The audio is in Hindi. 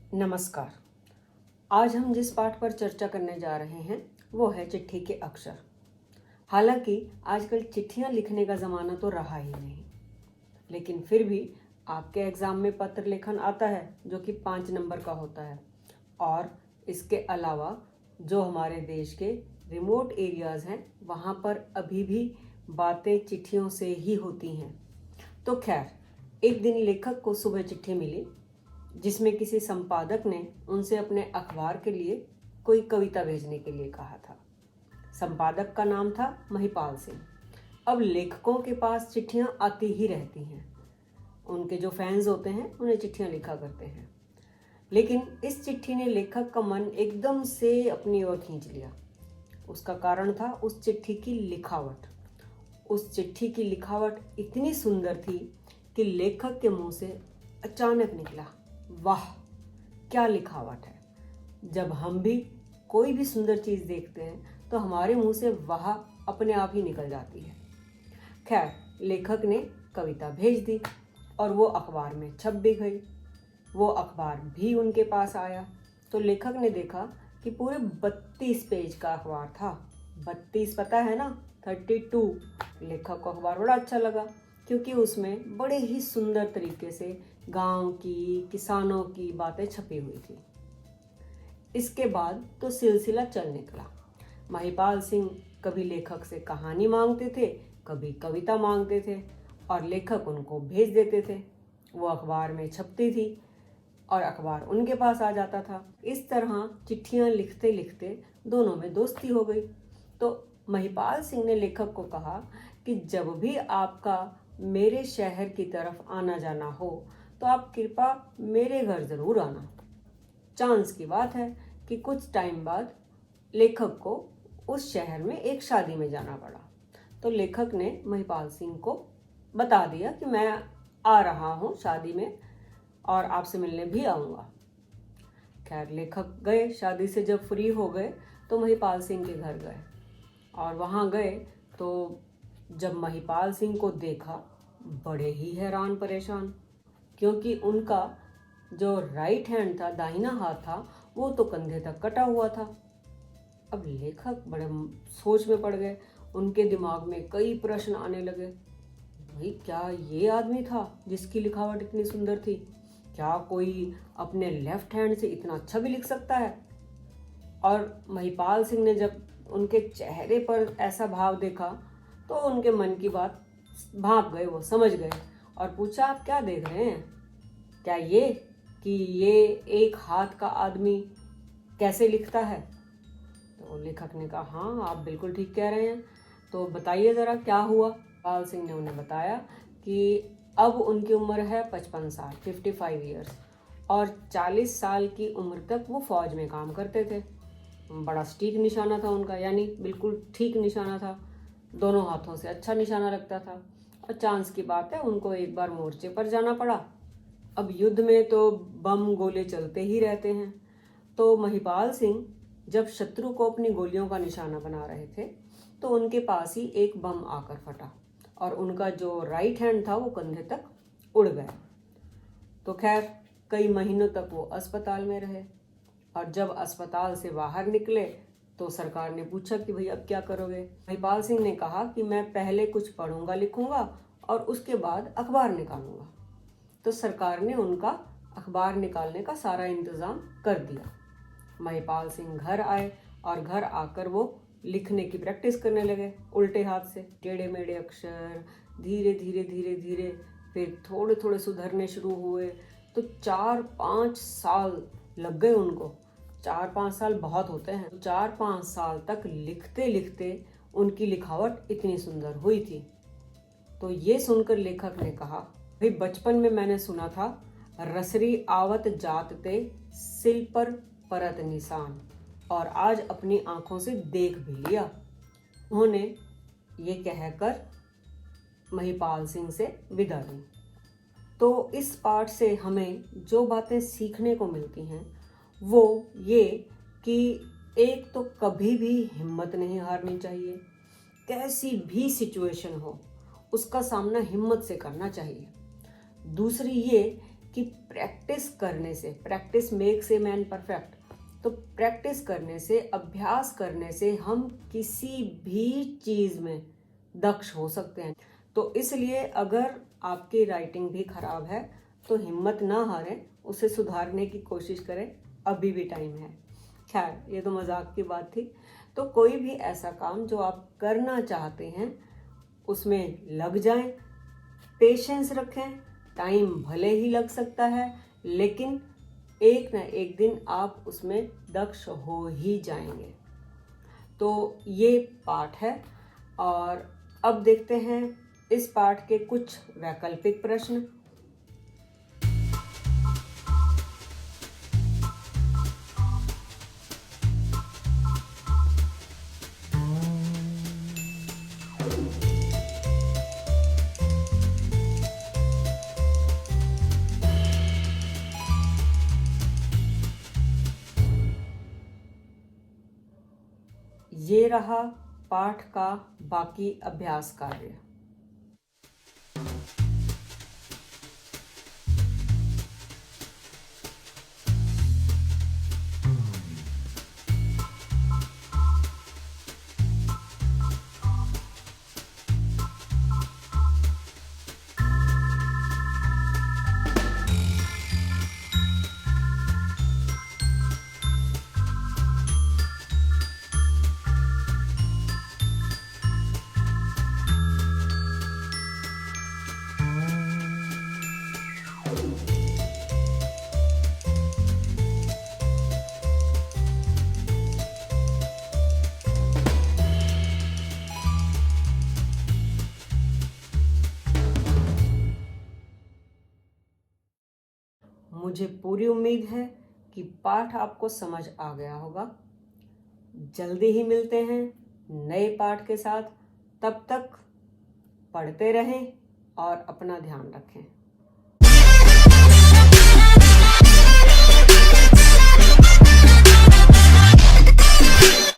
नमस्कार। आज हम जिस पाठ पर चर्चा करने जा रहे हैं वो है चिट्ठी के अक्षर। हालांकि आजकल चिट्ठियां लिखने का ज़माना तो रहा ही नहीं, लेकिन फिर भी आपके एग्ज़ाम में पत्र लेखन आता है जो कि 5 नंबर का होता है। और इसके अलावा जो हमारे देश के रिमोट एरियाज़ हैं वहाँ पर अभी भी बातें चिट्ठियों से ही होती हैं। तो खैर, एक दिन लेखक को सुबह चिट्ठी मिली जिसमें किसी संपादक ने उनसे अपने अखबार के लिए कोई कविता भेजने के लिए कहा था। संपादक का नाम था महिपाल सिंह। अब लेखकों के पास चिट्ठियां आती ही रहती हैं, उनके जो फैंस होते हैं उन्हें चिट्ठियां लिखा करते हैं। लेकिन इस चिट्ठी ने लेखक का मन एकदम से अपनी ओर खींच लिया। उसका कारण था उस चिट्ठी की लिखावट। उस चिट्ठी की लिखावट इतनी सुंदर थी कि लेखक के मुंह से अचानक निकला, वाह क्या लिखावट है। जब हम भी कोई भी सुंदर चीज़ देखते हैं तो हमारे मुंह से वाह अपने आप ही निकल जाती है। खैर, लेखक ने कविता भेज दी और वो अखबार में छप भी गई। वो अखबार भी उनके पास आया तो लेखक ने देखा कि पूरे 32 पेज का अखबार था। 32 पता है ना, 32। लेखक को अखबार बड़ा अच्छा लगा क्योंकि उसमें बड़े ही सुंदर तरीके से गांव की, किसानों की बातें छपी हुई थी। इसके बाद तो सिलसिला चल निकला। महिपाल सिंह कभी लेखक से कहानी मांगते थे, कभी कविता मांगते थे और लेखक उनको भेज देते थे। वो अखबार में छपती थी और अखबार उनके पास आ जाता था। इस तरह चिट्ठियां लिखते लिखते दोनों में दोस्ती हो गई। तो महिपाल सिंह ने लेखक को कहा कि जब भी आपका मेरे शहर की तरफ आना जाना हो तो आप कृपया मेरे घर ज़रूर आना। चांस की बात है कि कुछ टाइम बाद लेखक को उस शहर में एक शादी में जाना पड़ा। तो लेखक ने महिपाल सिंह को बता दिया कि मैं आ रहा हूँ शादी में और आपसे मिलने भी आऊँगा। खैर, लेखक गए। शादी से जब फ्री हो गए तो महिपाल सिंह के घर गए और वहाँ गए तो जब महिपाल सिंह को देखा बड़े ही हैरान परेशान, क्योंकि उनका जो राइट हैंड था, दाहिना हाथ था, वो तो कंधे तक कटा हुआ था। अब लेखक बड़े सोच में पड़ गए। उनके दिमाग में कई प्रश्न आने लगे। भाई, क्या ये आदमी था जिसकी लिखावट इतनी सुंदर थी? क्या कोई अपने लेफ्ट हैंड से इतना अच्छा भी लिख सकता है? और महिपाल सिंह ने जब उनके चेहरे पर ऐसा भाव देखा तो उनके मन की बात भांप गए, वो समझ गए और पूछा, आप क्या देख रहे हैं? क्या ये कि ये एक हाथ का आदमी कैसे लिखता है? तो लेखक ने कहा, हाँ आप बिल्कुल ठीक कह रहे हैं। तो बताइए ज़रा क्या हुआ। पाल सिंह ने उन्हें बताया कि अब उनकी उम्र है 55 साल, 55 ईयर्स, और 40 साल की उम्र तक वो फौज में काम करते थे। बड़ा सटीक निशाना था उनका, यानी बिल्कुल ठीक निशाना था। दोनों हाथों से अच्छा निशाना रखता था। और चांस की बात है उनको एक बार मोर्चे पर जाना पड़ा। अब युद्ध में तो बम गोले चलते ही रहते हैं। तो महिपाल सिंह जब शत्रु को अपनी गोलियों का निशाना बना रहे थे तो उनके पास ही एक बम आकर फटा और उनका जो राइट हैंड था वो कंधे तक उड़ गया। तो खैर, कई महीनों तक वो अस्पताल में रहे और जब अस्पताल से बाहर निकले तो सरकार ने पूछा कि भाई अब क्या करोगे? महिपाल सिंह ने कहा कि मैं पहले कुछ पढ़ूंगा लिखूंगा और उसके बाद अखबार निकालूंगा। तो सरकार ने उनका अखबार निकालने का सारा इंतज़ाम कर दिया। महिपाल सिंह घर आए और घर आकर वो लिखने की प्रैक्टिस करने लगे, उल्टे हाथ से टेढ़े मेढ़े अक्षर, धीरे धीरे धीरे धीरे, फिर थोड़े थोड़े सुधरने शुरू हुए। तो 4-5 साल लग गए उनको। 4-5 साल बहुत होते हैं। 4-5 साल तक लिखते लिखते उनकी लिखावट इतनी सुंदर हुई थी। तो ये सुनकर लेखक ने कहा, भाई बचपन में मैंने सुना था, रसरी आवत जात ते सिल पर परत निशान, और आज अपनी आंखों से देख भी लिया। उन्होंने ये कहकर महिपाल सिंह से विदा ली। तो इस पाठ से हमें जो बातें सीखने को मिलती हैं वो ये कि एक तो कभी भी हिम्मत नहीं हारनी चाहिए। कैसी भी सिचुएशन हो उसका सामना हिम्मत से करना चाहिए। दूसरी ये कि प्रैक्टिस करने से, practice makes a man perfect, तो प्रैक्टिस करने से, अभ्यास करने से हम किसी भी चीज़ में दक्ष हो सकते हैं। तो इसलिए अगर आपकी राइटिंग भी खराब है तो हिम्मत ना हारें, उसे सुधारने की कोशिश करें, अभी भी टाइम है। खैर, ये तो मजाक की बात थी। तो कोई भी ऐसा काम जो आप करना चाहते हैं उसमें लग जाएं, पेशेंस रखें। टाइम भले ही लग सकता है, लेकिन एक ना एक दिन आप उसमें दक्ष हो ही जाएंगे। तो ये पाठ है, और अब देखते हैं इस पाठ के कुछ वैकल्पिक प्रश्न। ये रहा पाठ का बाकी अभ्यास कार्य। मुझे पूरी उम्मीद है कि पाठ आपको समझ आ गया होगा। जल्दी ही मिलते हैं नए पाठ के साथ। तब तक पढ़ते रहें और अपना ध्यान रखें।